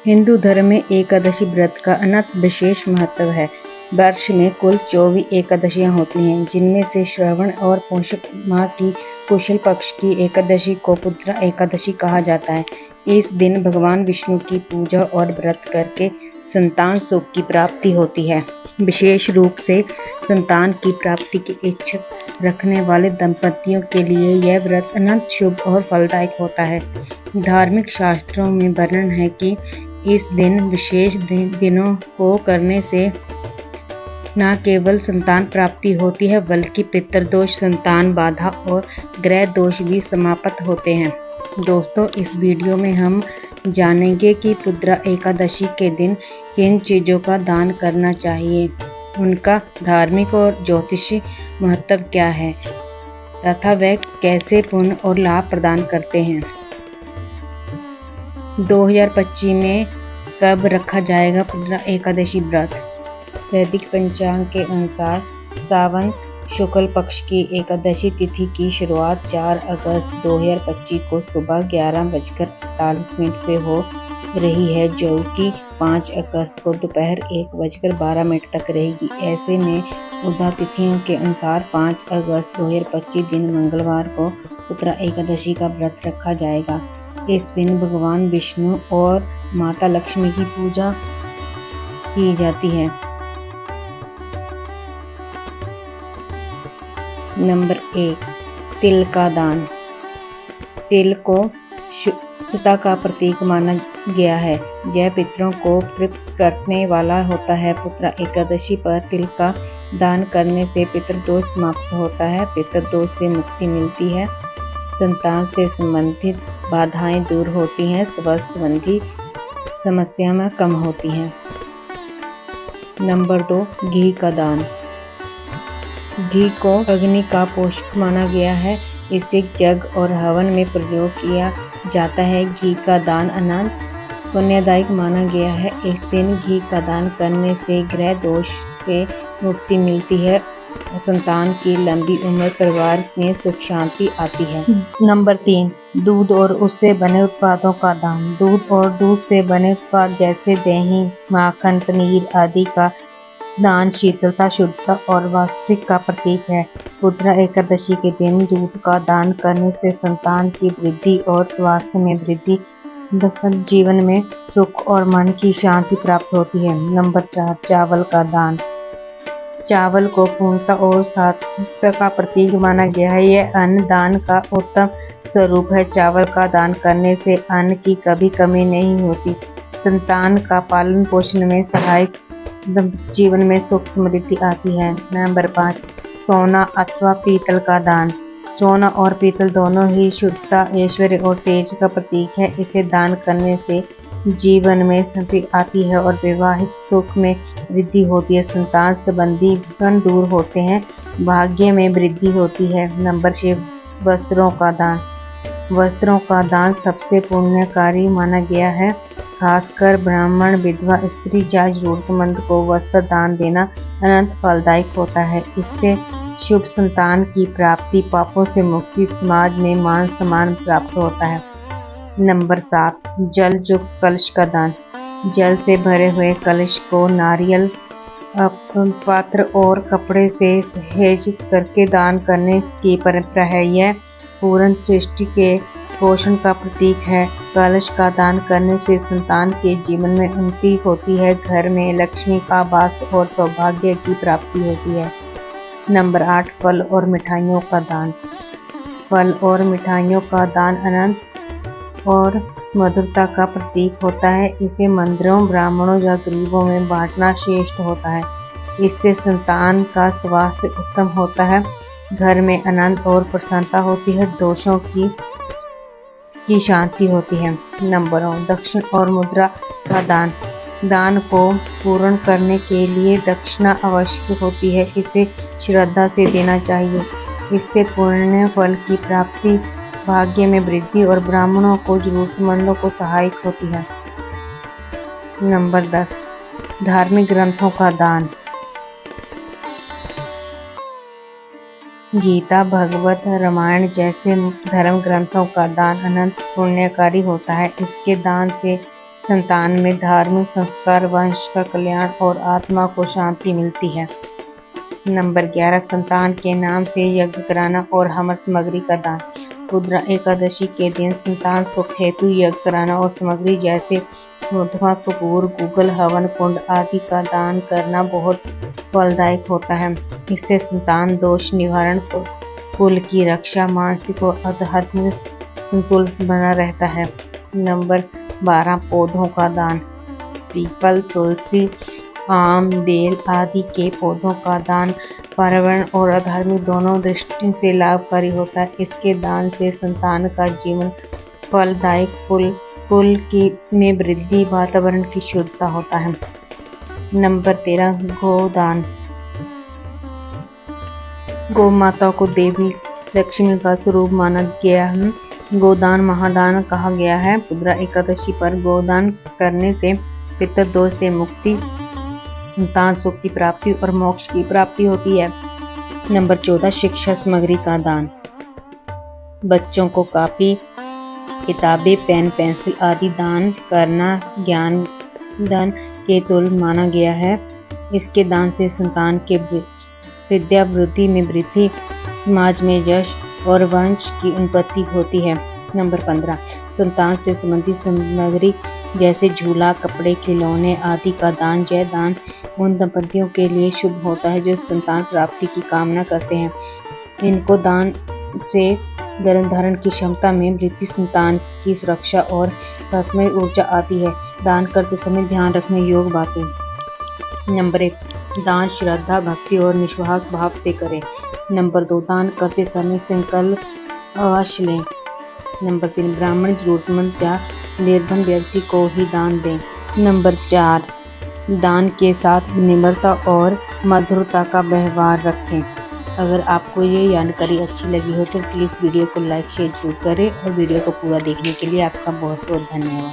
हिंदू धर्म में एकादशी व्रत का अनंत विशेष महत्व है। वर्ष में कुल 24 एकादशियां होती हैं, जिनमें से श्रावण और पौष माह की शुक्ल पक्ष की एकादशी को पुत्रा एकादशी कहा जाता है। इस दिन भगवान विष्णु की पूजा और व्रत करके संतान सुख की प्राप्ति होती है। विशेष रूप से संतान की प्राप्ति की इच्छा रखने वाले दंपतियों के लिए यह व्रत अनंत शुभ और फलदायक होता है। धार्मिक शास्त्रों में वर्णन है कि इस दिन विशेष दिनों को करने से न केवल संतान प्राप्ति होती है, बल्कि पितृदोष, संतान बाधा और ग्रह दोष भी समाप्त होते हैं। दोस्तों, इस वीडियो में हम जानेंगे कि पुत्रा एकादशी के दिन किन चीज़ों का दान करना चाहिए, उनका धार्मिक और ज्योतिषी महत्व क्या है तथा वह कैसे पुण्य और लाभ प्रदान करते हैं। 2025 में कब रखा जाएगा पुत्रा एकादशी व्रत? वैदिक पंचांग के अनुसार सावन शुक्ल पक्ष की एकादशी तिथि की शुरुआत 4 अगस्त 2025 को सुबह 11:48 से हो रही है, जो कि 5 अगस्त को दोपहर 1:12 तक रहेगी। ऐसे में उदा तिथियों के अनुसार 5 अगस्त 2025 दिन मंगलवार को पुत्रा एकादशी का व्रत रखा जाएगा। इस दिन भगवान विष्णु और माता लक्ष्मी की पूजा की जाती है। नंबर 1, तिल का दान। तिल को शुद्धता का प्रतीक माना गया है। यह पितरों को तृप्त करने वाला होता है। पुत्रा एकादशी पर तिल का दान करने से पितृदोष समाप्त होता है, पितृदोष से मुक्ति मिलती है, संतान से संबंधित बाधाएं दूर होती हैं, स्वास्थ्य संबंधी समस्याएं कम होती हैं। नंबर 2, घी का दान। घी को अग्नि का पोषक माना गया है। इसे यज्ञ और हवन में प्रयोग किया जाता है। घी का दान अनंत पुण्यदायक माना गया है। इस दिन घी का दान करने से ग्रह दोष से मुक्ति मिलती है, संतान की लंबी उम्र, परिवार में सुख शांति आती है। नंबर 3, दूध और उससे बने उत्पादों का दान। दूध और दूध से बने उत्पाद जैसे दही, माखन, पनीर आदि का दान शीतलता, शुद्धता और वास्तविक का प्रतीक है। पुत्रा एकादशी के दिन दूध का दान करने से संतान की वृद्धि और स्वास्थ्य में वृद्धि, जीवन में सुख और मन की शांति प्राप्त होती है। नंबर 4, चावल का दान। चावल को पूर्णता और सात्विकता का प्रतीक माना गया है। यह अन्न दान का उत्तम स्वरूप है। चावल का दान करने से अन्न की कभी कमी नहीं होती, संतान का पालन पोषण में सहायक, जीवन में सुख समृद्धि आती है। नंबर 5, सोना अथवा पीतल का दान। सोना और पीतल दोनों ही शुद्धता, ऐश्वर्य और तेज का प्रतीक है। इसे दान करने से जीवन में शांति आती है और वैवाहिक सुख में वृद्धि होती है, संतान संबंधी विघ्न दूर होते हैं, भाग्य में वृद्धि होती है। नंबर 6, वस्त्रों का दान। वस्त्रों का दान सबसे पुण्यकारी माना गया है। खासकर ब्राह्मण, विधवा स्त्री या जरूरतमंद को वस्त्र दान देना अनंत फलदायक होता है। इससे शुभ संतान की प्राप्ति, पापों से मुक्ति, समाज में मान सम्मान प्राप्त होता है। नंबर 7, जल युक्त कलश का दान। जल से भरे हुए कलश को नारियल पात्र और कपड़े से सहेज करके दान करने की परंपरा है। यह पूर्ण सृष्टि के पोषण का प्रतीक है। कलश का दान करने से संतान के जीवन में उन्नति होती है, घर में लक्ष्मी का वास और सौभाग्य की प्राप्ति होती है। नंबर 8, फल और मिठाइयों का दान। फल और मिठाइयों का दान अनंत और मधुरता का प्रतीक होता है। इसे मंदिरों, ब्राह्मणों या गरीबों में बांटना श्रेष्ठ होता है। इससे संतान का स्वास्थ्य उत्तम होता है, घर में आनंद और प्रसन्नता होती है, दोषों की शांति होती है। नंबर 9, दक्षिण और मुद्रा का दान। दान को पूर्ण करने के लिए दक्षिणा आवश्यक होती है। इसे श्रद्धा से देना चाहिए। इससे पुण्य फल की प्राप्ति, भाग्य में वृद्धि और ब्राह्मणों को, जरूरतमंदों को सहायक होती है। नंबर 10, धार्मिक ग्रंथों का दान। गीता, भगवत, रामायण जैसे धर्म ग्रंथों का दान अनंत पुण्यकारी होता है। इसके दान से संतान में धार्मिक संस्कार, वंश का कल्याण और आत्मा को शांति मिलती है। नंबर 11 संतान के नाम से यज्ञ कराना और हवन सामग्री का दान। रुद्र एकादशी के दिन संतान सुख हेतु यज्ञ कराना और सामग्री जैसे गोधुमा, कपूर, गूगल, हवन कुंड आदि का दान करना बहुत फलदायक होता है। इससे संतान दोष निवारण, कुल की रक्षा, मानसिक और आध्यात्मिक संतुलन बना रहता है। नंबर 12 पौधों का दान। पीपल, तुलसी, आम, बेल आदि के पौधों का दान पर्यावरण और आध्यात्मिक दोनों दृष्टि से लाभकारी होता है। इसके दान से संतान का जीवन फलदायक, कुल की में वृद्धि, वातावरण की शुद्धता होता है। नंबर 13 गोदान। गौ माता को देवी लक्ष्मी का स्वरूप माना गया है। गोदान महादान कहा गया है। रुद्र एकादशी पर गोदान करने से पितृदोष से मुक्ति, संतान सुख की प्राप्ति और मोक्ष की प्राप्ति होती है। नंबर 14 शिक्षा सामग्री का दान। बच्चों को कॉपी, किताबें, पेन, पेंसिल आदि दान करना ज्ञान दान के तुल्य माना गया है। इसके दान से संतान के विद्या वृद्धि में वृद्धि, समाज में यश और वंश की उत्पत्ति होती है। नंबर 15 संतान से संबंधित सामग्री जैसे झूला, कपड़े, खिलौने आदि का दान। जय दान उन दंपतियों के लिए शुभ होता है जो संतान प्राप्ति की कामना करते हैं। इनको दान से गर्भ धारण की क्षमता में वृद्धि, संतान की सुरक्षा और आत्मिक ऊर्जा आती है। दान करते समय ध्यान रखने योग्य बातें। नंबर 1 दान श्रद्धा, भक्ति और निस्वार्थ भाव से करें। नंबर 2 दान करते समय संकल्प अवश्य लें। नंबर 3 ब्राह्मण, जरूरतमंद या निर्धन व्यक्ति को ही दान दें। नंबर 4 दान के साथ विनम्रता और मधुरता का व्यवहार रखें। अगर आपको ये जानकारी अच्छी लगी हो तो प्लीज़ वीडियो को लाइक शेयर जरूर करें और वीडियो को पूरा देखने के लिए आपका बहुत बहुत धन्यवाद।